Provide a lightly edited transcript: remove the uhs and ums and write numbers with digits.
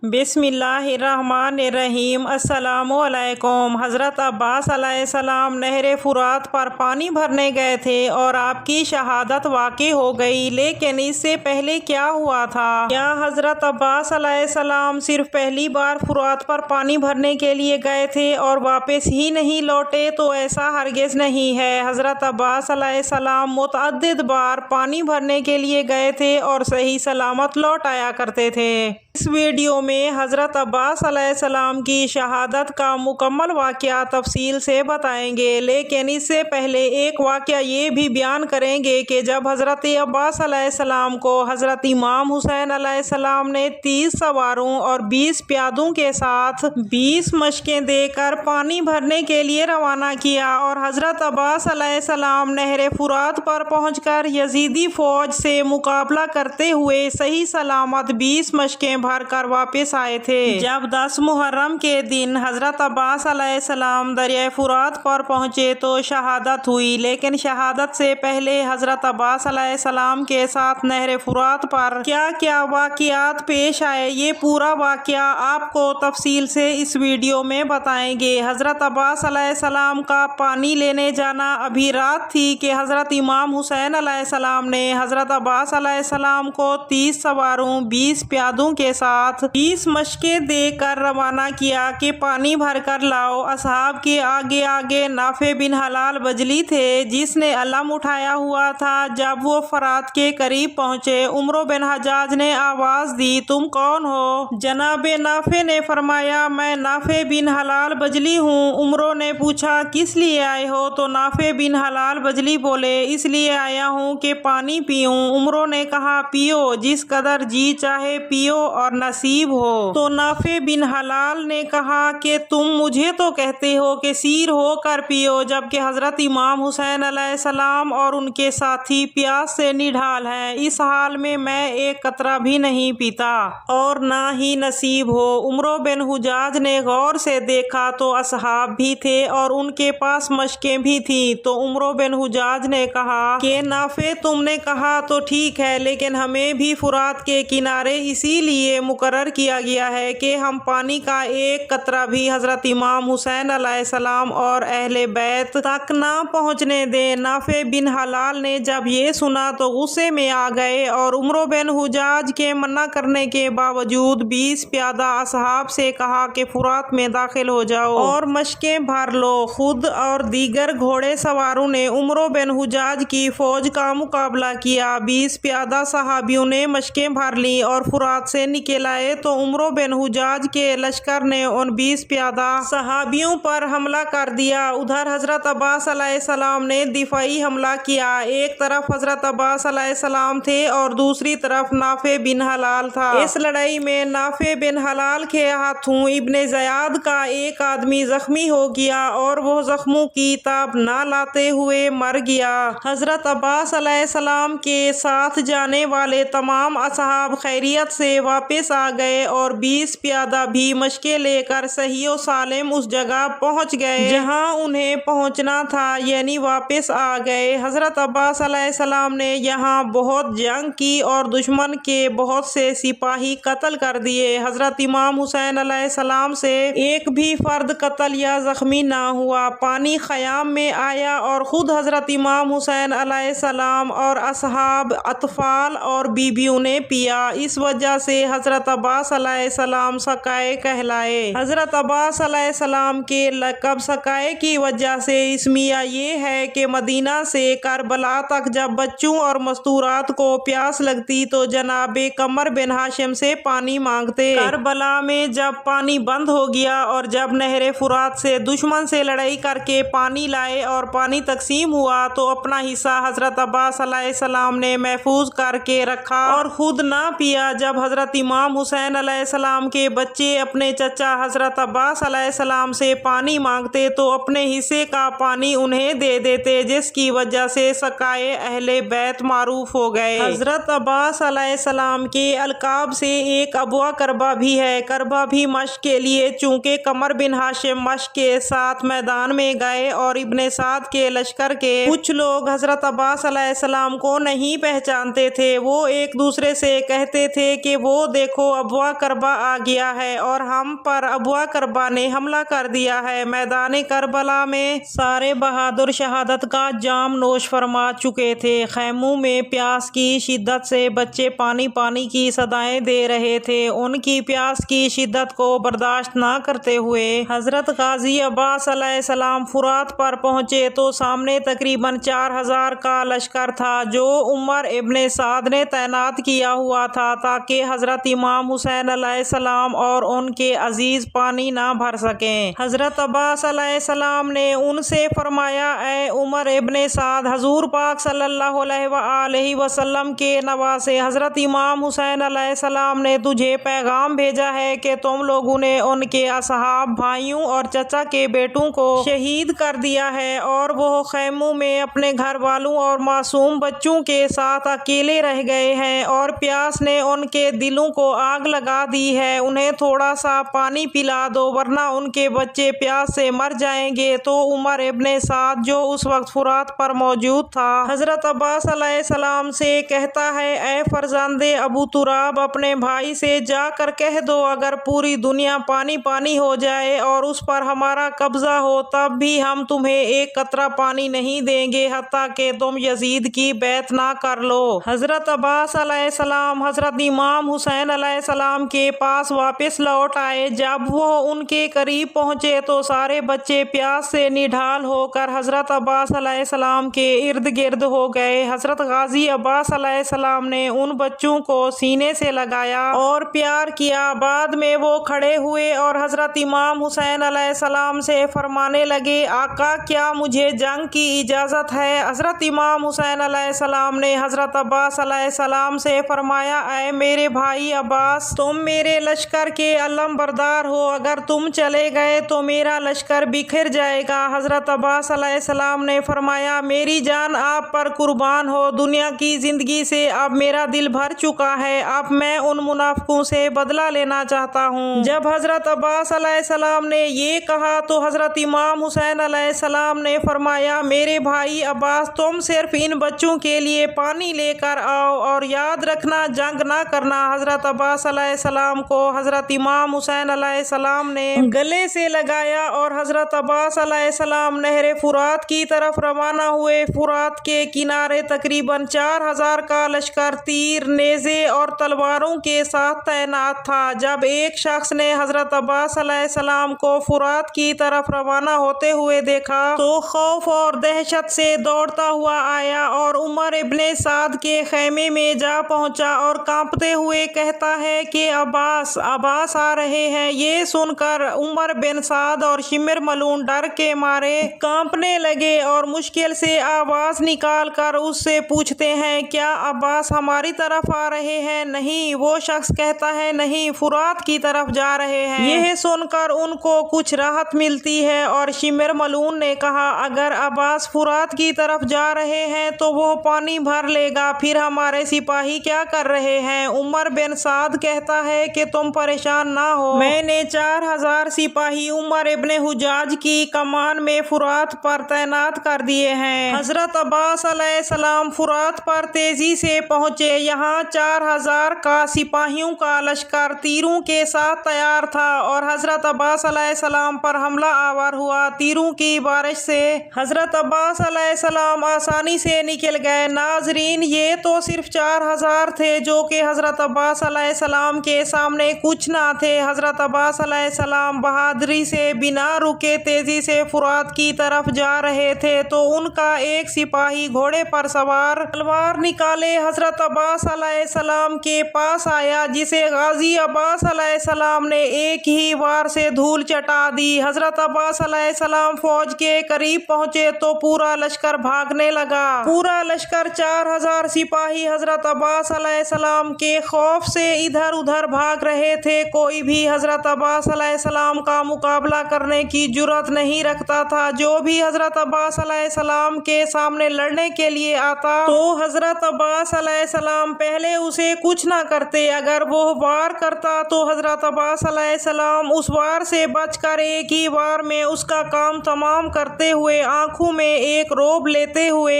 بسم اللہ الرحمن الرحیم۔ السلام علیکم۔ حضرت عباس علیہ السلام نہر فرات پر پانی بھرنے گئے تھے اور آپ کی شہادت واقع ہو گئی، لیکن اس سے پہلے کیا ہوا تھا؟ کیا حضرت عباس علیہ السلام صرف پہلی بار فرات پر پانی بھرنے کے لیے گئے تھے اور واپس ہی نہیں لوٹے؟ تو ایسا ہرگز نہیں ہے۔ حضرت عباس علیہ السلام متعدد بار پانی بھرنے کے لیے گئے تھے اور صحیح سلامت لوٹ آیا کرتے تھے۔ اس ویڈیو میں حضرت عباس علیہ السلام کی شہادت کا مکمل واقعہ تفصیل سے بتائیں گے، لیکن اس سے پہلے ایک واقعہ یہ بھی بیان کریں گے کہ جب حضرت عباس علیہ السلام کو حضرت امام حسین علیہ السلام نے 30 سواروں اور 20 پیادوں کے ساتھ 20 مشقیں دے کر پانی بھرنے کے لیے روانہ کیا اور حضرت عباس علیہ السلام نہر فرات پر پہنچ کر یزیدی فوج سے مقابلہ کرتے ہوئے صحیح سلامت 20 مشقیں بھر کر واپس آئے تھے۔ جب 10 محرم کے دن حضرت عباس علیہ السلام دریائے فرات پر پہنچے تو شہادت ہوئی، لیکن شہادت سے پہلے حضرت عباس علیہ السلام کے ساتھ نہر فرات پر کیا کیا واقعات پیش آئے، یہ پورا واقعہ آپ کو تفصیل سے اس ویڈیو میں بتائیں گے۔ حضرت عباس علیہ السلام کا پانی لینے جانا ابھی رات تھی کہ حضرت امام حسین علیہ السلام نے حضرت عباس علیہ السلام کو 30 سواروں 20 پیادوں کے ساتھ 20 مشقیں دے کر روانہ کیا کہ پانی بھر کر لاؤ۔ اصحاب کے آگے آگے نافع بن حلال بجلی تھے، جس نے علم اٹھایا ہوا تھا۔ جب وہ فرات کے قریب پہنچے، عمرو بن حجاج نے آواز دی، تم کون ہو؟ جناب نافع نے فرمایا، میں نافع بن حلال بجلی ہوں۔ عمرو نے پوچھا، کس لیے آئے ہو؟ تو نافع بن حلال بجلی بولے، اس لیے آیا ہوں کہ پانی پیوں۔ عمرو نے کہا، پیو، جس قدر جی چاہے پیو اور نصیب ہو۔ تو نافع بن حلال نے کہا کہ تم مجھے تو کہتے ہو کہ سیر ہو کر پیو، جبکہ حضرت امام حسین علیہ السلام اور ان کے ساتھی پیاس سے نڈھال ہیں۔ اس حال میں ایک قطرہ بھی نہیں پیتا اور نہ ہی نصیب ہو۔ عمرو بن حجاج نے غور سے دیکھا تو اصحاب بھی تھے اور ان کے پاس مشقیں بھی تھیں۔ تو عمرو بن حجاج نے کہا کہ نافع، تم نے کہا تو ٹھیک ہے، لیکن ہمیں بھی فرات کے کنارے اسی لیے مقرر کیا گیا ہے کہ ہم پانی کا ایک قطرہ بھی حضرت امام حسین علیہ السلام اور اہل بیت تک نہ پہنچنے دیں۔ نافع بن حلال نے جب یہ سنا تو غصے میں آ گئے اور عمرو بن حجاج کے منع کرنے کے باوجود 20 پیادہ اصحاب سے کہا کہ فرات میں داخل ہو جاؤ اور مشقیں بھر لو۔ خود اور دیگر گھوڑے سواروں نے عمرو بن حجاج کی فوج کا مقابلہ کیا۔ 20 پیادہ صحابیوں نے مشقیں بھر لی اور فرات سے نکل آئے تو عمرو بن حجاج کے لشکر نے ان 20 پیادہ صحابیوں پر حملہ کر دیا۔ ادھر حضرت عباس علیہ السلام نے دفاعی حملہ کیا۔ ایک طرف حضرت عباس علیہ السلام تھے اور دوسری طرف نافع بن حلال تھا۔ اس لڑائی میں نافع بن حلال کے ہاتھوں ابن زیاد کا ایک آدمی زخمی ہو گیا اور وہ زخموں کی تاب نہ لاتے ہوئے مر گیا۔ حضرت عباس علیہ السلام کے ساتھ جانے والے تمام اصحاب خیریت سے واپس آ گئے اور 20 پیادہ بھی مشقیں لے کر صحیح و سالم اس جگہ پہنچ گئے جہاں انہیں پہنچنا تھا، یعنی واپس آ گئے۔ حضرت عباس علیہ السلام نے یہاں بہت جنگ کی اور دشمن کے بہت سے سپاہی قتل کر دیے۔ حضرت امام حسین علیہ السلام سے ایک بھی فرد قتل یا زخمی نہ ہوا۔ پانی خیام میں آیا اور خود حضرت امام حسین علیہ السلام اور اصحاب، اطفال اور بیویوں نے پیا۔ اس وجہ سے حضرت عباس علیہ السلام سقائے کہلائے۔ حضرت عباس علیہ السلام کے لقب سقائے کی وجہ سے اسمیہ یہ ہے کہ مدینہ سے کربلا تک جب بچوں اور مستورات کو پیاس لگتی تو جناب قمر بن ہاشم سے پانی مانگتے۔ کربلا میں جب پانی بند ہو گیا اور جب نہر فرات سے دشمن سے لڑائی کر کے پانی لائے اور پانی تقسیم ہوا تو اپنا حصہ حضرت عباس علیہ السلام نے محفوظ کر کے رکھا اور خود نہ پیا۔ جب حضرت امام حسین علیہ السلام کے بچے اپنے چچا حضرت عباس علیہ السلام سے پانی مانگتے تو اپنے حصے کا پانی انہیں دے دیتے، جس کی وجہ سے سقائے اہل بیت معروف ہو گئے۔ حضرت عباس علیہ السلام کے القاب سے ایک ابوا کربا بھی ہے۔ کربا بھی مشق کے لیے، چونکہ قمر بن ہاشم مشق کے ساتھ میدان میں گئے اور ابن سعد کے لشکر کے کچھ لوگ حضرت عباس علیہ السلام کو نہیں پہچانتے تھے۔ وہ ایک دوسرے سے کہتے تھے کہ وہ دیکھو ابوا کربا آ گیا ہے اور ہم پر ابوا کربا نے حملہ کر دیا ہے۔ میدان کربلا میں سارے بہادر شہادت کا جام نوش فرما چکے تھے۔ خیموں میں پیاس کی شدت سے بچے پانی پانی کی صدائیں دے رہے تھے۔ ان کی پیاس کی شدت کو برداشت نہ کرتے ہوئے حضرت غازی عباس علیہ السلام فرات پر پہنچے تو سامنے تقریباً 4000 کا لشکر تھا جو عمر ابن سعد نے تعینات کیا ہوا تھا تاکہ حضرت امام حسین علیہ السلام اور ان کے عزیز پانی نہ بھر سکیں۔ حضرت عباس علیہ السلام نے ان سے فرمایا، اے عمر ابن سعد، حضور پاک صلی اللہ علیہ وآلہ وسلم کے نواسے حضرت امام حسین علیہ السلام نے تجھے پیغام بھیجا ہے کہ تم لوگوں نے ان کے اصحاب، بھائیوں اور چچا کے بیٹوں کو شہید کر دیا ہے اور وہ خیموں میں اپنے گھر والوں اور معصوم بچوں کے ساتھ اکیلے رہ گئے ہیں اور پیاس نے ان کے دلوں کو آگ لگا دی ہے۔ انہیں تھوڑا سا پانی پلا دو ورنہ ان کے بچے پیاس سے مر جائیں گے۔ تو عمر ابن سعد جو اس وقت فرات پر موجود تھا حضرت عباس علیہ السلام سے کہتا ہے، اے فرزند ابو تراب، اپنے بھائی سے جا کر کہہ دو اگر پوری دنیا پانی پانی ہو جائے اور اس پر ہمارا قبضہ ہو تب بھی ہم تمہیں ایک قطرہ پانی نہیں دیں گے حتیٰ کہ تم یزید کی بیعت نہ کر لو۔ حضرت عباس علیہ السلام حضرت امام حسین علیہ السلام کے پاس واپس لوٹ آئے۔ جب وہ ان کے قریب پہنچے تو سارے بچے پیاس سے نڈھال ہو کر حضرت عباس علیہ السلام کے ارد گرد ہو گئے۔ حضرت غازی عباس علیہ السلام نے ان بچوں کو سینے سے لگایا اور پیار کیا۔ بعد میں وہ کھڑے ہوئے اور حضرت امام حسین علیہ السلام سے فرمانے لگے، آقا کیا مجھے جنگ کی اجازت ہے؟ حضرت امام حسین علیہ السلام نے حضرت عباس علیہ السلام سے فرمایا، اے میرے بھائی عباس، تم میرے لشکر کے علم بردار ہو، اگر تم چلے گئے تو میرا لشکر بکھر جائے گا۔ حضرت عباس علیہ السلام نے فرمایا، میری جان آپ پر قربان ہو، دنیا کی زندگی سے اب میرا دل بھر چکا ہے، اب میں ان منافقوں سے بدلہ لینا چاہتا ہوں۔ جب حضرت عباس علیہ السلام نے یہ کہا تو حضرت امام حسین علیہ السلام نے فرمایا، میرے بھائی عباس، تم صرف ان بچوں کے لیے پانی لے کر آؤ اور یاد رکھنا جنگ نہ کرنا۔ حضرت عباس علیہ السلام کو حضرت امام حسین علیہ السلام نے گلے سے لگایا اور حضرت عباس علیہ السلام نہر فرات کی طرف روانہ ہوئے۔ فرات کے کنارے تقریباً 4000 کا لشکر تیر، نیزے اور تلواروں کے ساتھ تعینات تھا۔ جب ایک شخص نے حضرت عباس علیہ السلام کو فرات کی طرف روانہ ہوتے ہوئے دیکھا تو خوف اور دہشت سے دوڑتا ہوا آیا اور عمر ابن سعد کے خیمے میں جا پہنچا اور کانپتے ہوئے کہتا ہے کہ عباس آ رہے ہیں۔ یہ سن کر عمر بن سعد اور شمر ملعون ڈر کے مارے کانپنے لگے اور مشکل سے آواز نکال کر اس سے پوچھتے ہیں، کیا عباس ہماری طرف آ رہے ہیں؟ نہیں، وہ شخص کہتا ہے، نہیں، فرات کی طرف جا رہے ہیں۔ یہ سن کر ان کو کچھ راحت ملتی ہے اور شمر ملعون نے کہا، اگر عباس فرات کی طرف جا رہے ہیں تو وہ پانی بھر لے گا، پھر ہمارے سپاہی کیا کر رہے ہیں؟ عمر بن سعد کہتا ہے کہ تم پریشان نہ ہو، میں نے 4000 سپاہی عمر ابن حجاج کی کمان میں فرات پر تعینات کر دیے ہیں۔ حضرت عباس علیہ السلام فرات پر تیزی سے پہنچے۔ یہاں 4000 کا سپاہیوں کا لشکر تیروں کے ساتھ تیار تھا اور حضرت عباس علیہ السلام پر حملہ آور ہوا۔ تیروں کی بارش سے حضرت عباس علیہ السلام آسانی سے نکل گئے۔ ناظرین، یہ تو صرف 4000 تھے جو کہ حضرت عباس علیہ السلام کے سامنے کچھ نہ تھے۔ حضرت عباس علیہ السلام بہادری سے بنا رکے تیزی سے فرات کی طرف جا رہے تھے تو ان کا ایک سپاہی گھوڑے پر سوار تلوار نکالے حضرت عباس علیہ السلام کے پاس آیا، جسے غازی عباس علیہ السلام نے ایک ہی وار سے دھول چٹا دی۔ حضرت عباس علیہ السلام فوج کے قریب پہنچے تو پورا لشکر بھاگنے لگا۔ پورا لشکر 4000 سپاہی حضرت عباس علیہ السلام کے خوف سے ادھر ادھر بھاگ رہے تھے۔ کوئی بھی حضرت عباس علیہ السلام کا مقابلہ کرنے کی جرأت نہیں رکھتا تھا۔ جو بھی حضرت عباس علیہ السلام کے سامنے لڑنے کے لیے آتا تو حضرت عباس علیہ السلام پہلے اسے کچھ نہ کرتے۔ اگر وہ وار کرتا تو حضرت عباس علیہ السلام اس وار سے بچ کر ایک ہی وار میں اس کا کام تمام کرتے ہوئے آنکھوں میں ایک روب لیتے ہوئے